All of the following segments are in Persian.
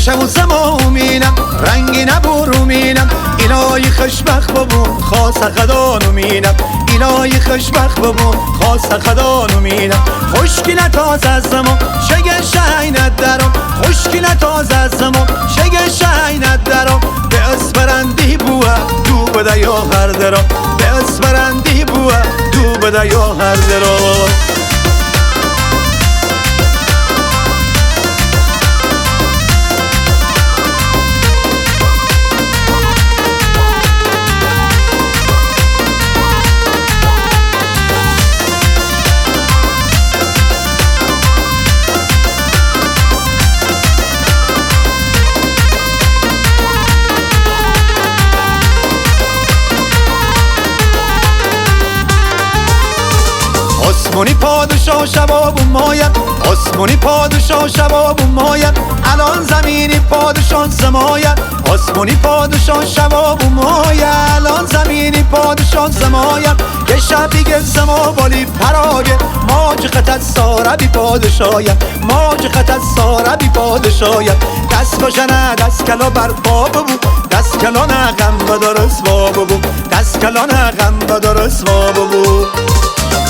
شب و زمامینم رنگی نبرومینم اینای خوشبخت ببون خاص خدانومینم اینای خوشبخت ببون خاص خدانومینم خوشکی نتاز از زمان شگه شاینت درم خوشکی نتاز از زمان شگه شاینت درم به اسپرندی بوه دو بده یا هر درم به اسپرندی بوه دو بده یا هر درم آسمونی پادشاه شباب مایم آسمونی پادشاه شباب مایم الان زمینی پادشاه زمایم آسمونی پادشاه شباب مایم الان زمینی پادشاه زمایم یه شب دیگه زما بالی پراگه ماج خطت ساره بی پادشایم ماج خطت ساره بی پادشایم دست باشنه دست کلا بر پا ببو دست کلا نغم بدار اسوا ببو دست کلا نغم بدار اسوا ببو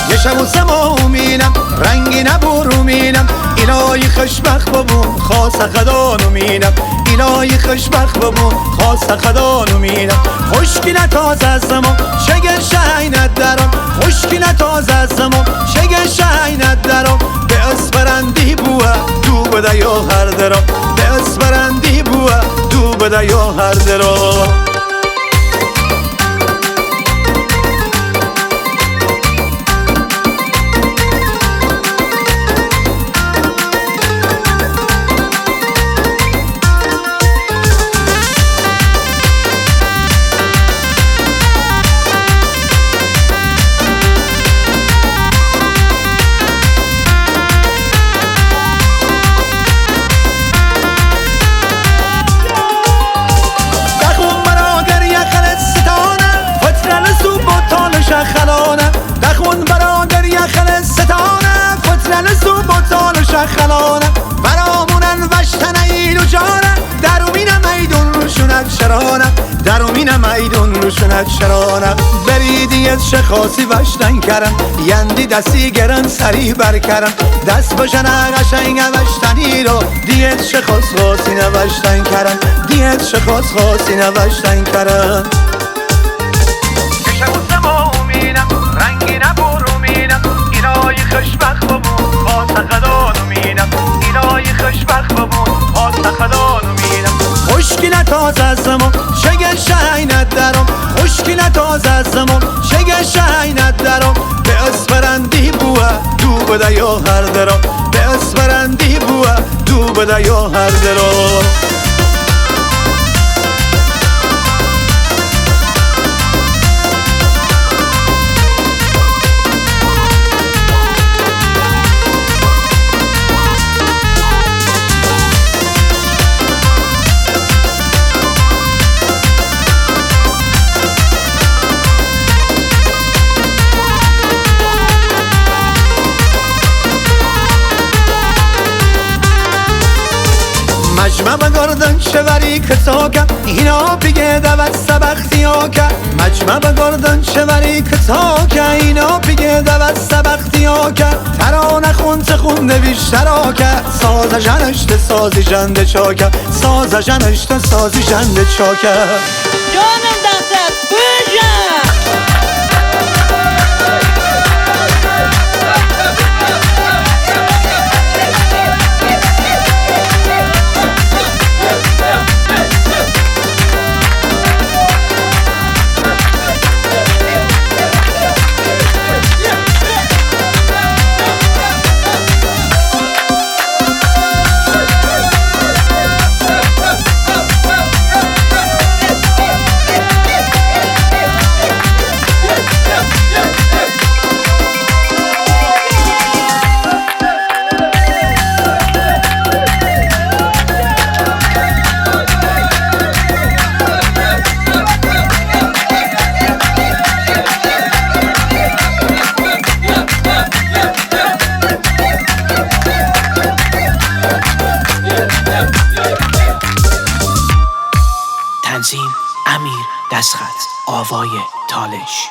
یه شب و زمامینم رنگی نبرومینم اینای خوشبخت ببون خاص خدانومینم اینای خوشبخت ببون خاص خدانومینم خوشکی نتاز از زمان شگه شاینت درم خوشکی نتاز از زمان شگه شاینت درم به اسپرندی بوه دو بده یا هر درم به اسپرندی بوه دو بده یا هر درم شخلانه بخون برادر یخل ستانه فترل سو بطال شخلانه برامونن وشتن ایلو جانه درومین میدون روشونت شرانه درومین میدون روشونت شرانه بریدیت شخاصی وشتن کرم یندی دستی گرن سری برکرم دست باشنه قشنگ وشتنی رو دیت شخاص خاصی نوشتن کرم دیت شخاص خاصی نوشتن کرم رنگی نبرومینم اینای خوشبخت ببون خاص خدانومینم اینای خوشبخت ببون خاص خدانومینم خوشکی نتاز از زمان شگه شاینت درم خوشکی نتاز از زمان شگه شاینت درم به اسپرندی بوه دو بده یا هر درم به اسپرندی بوه دو بده یا هر درم مجمع بگردن شوری کتاکم اینا بگه دوت سبختی آکم مجمع بگردن شوری کتاکم اینا بگه دوت سبختی آکم ترانه خونت خونده بیشتر آکم ساز جنشت سازی جنده چاکم ساز جنشت سازی جنده چاکم جانم دستت بجم تنظیم امیر دستخط آوای تالش.